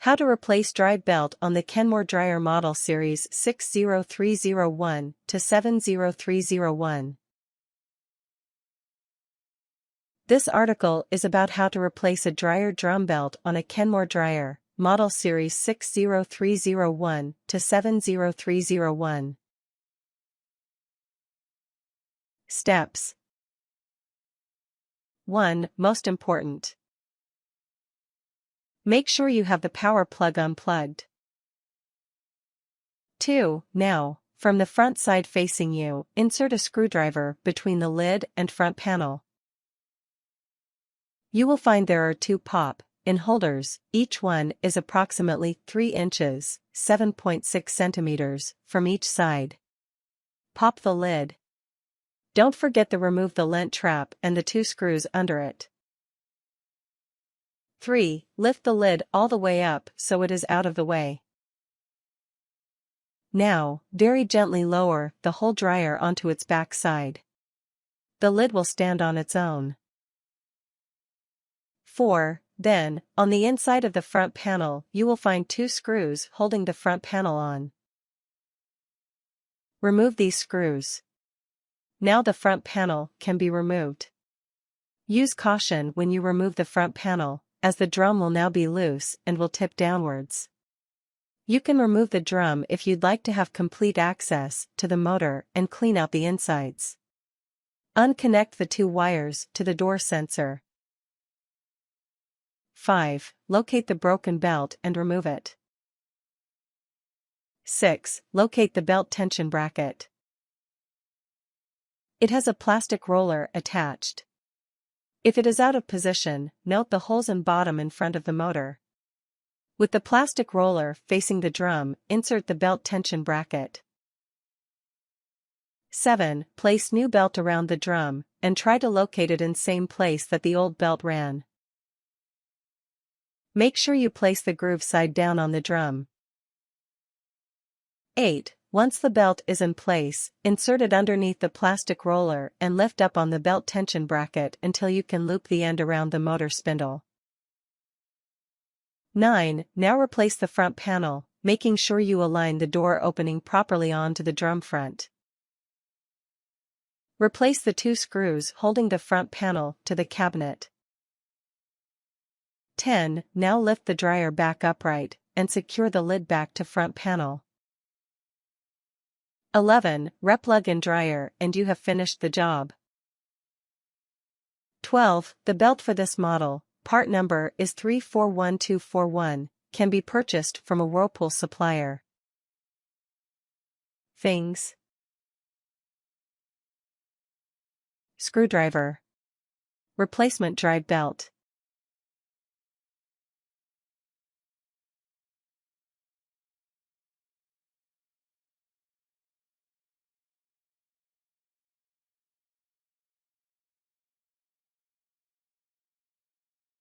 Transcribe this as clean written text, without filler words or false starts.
How to replace drive belt on the Kenmore dryer model series 60301 to 70301. This article is about how to replace a dryer drum belt on a Kenmore dryer, model series 60301 to 70301. Steps. 1. Most important. Make sure you have the power plug unplugged. 2. Now, from the front side facing you, insert a screwdriver between the lid and front panel. You will find there are 2 pop-in holders, each one is approximately 3 inches, 7.6 centimeters, from each side. Pop the lid. Don't forget to remove the lent trap and the 2 screws under it. 3. Lift the lid all the way up so it is out of the way. Now, very gently lower the whole dryer onto its back side. The lid will stand on its own. 4. Then, on the inside of the front panel you will find 2 screws holding the front panel on. Remove these screws. Now the front panel can be removed. Use caution when you remove the front panel, as the drum will now be loose and will tip downwards. You can remove the drum if you'd like to have complete access to the motor and clean out the insides. Unconnect the 2 wires to the door sensor. 5. Locate the broken belt and remove it. 6. Locate the belt tension bracket. It has a plastic roller attached. If it is out of position, note the holes in bottom in front of the motor. With the plastic roller facing the drum, insert the belt tension bracket. 7. Place new belt around the drum, and try to locate it in same place that the old belt ran. Make sure you place the groove side down on the drum. 8. Once the belt is in place, insert it underneath the plastic roller and lift up on the belt tension bracket until you can loop the end around the motor spindle. 9. Now replace the front panel, making sure you align the door opening properly onto the drum front. Replace the 2 screws holding the front panel to the cabinet. 10. Now lift the dryer back upright and secure the lid back to front panel. 11. Replug in dryer and you have finished the job. 12. The belt for this model, part number is 341241, can be purchased from a Whirlpool supplier. Things. Screwdriver. Replacement drive belt.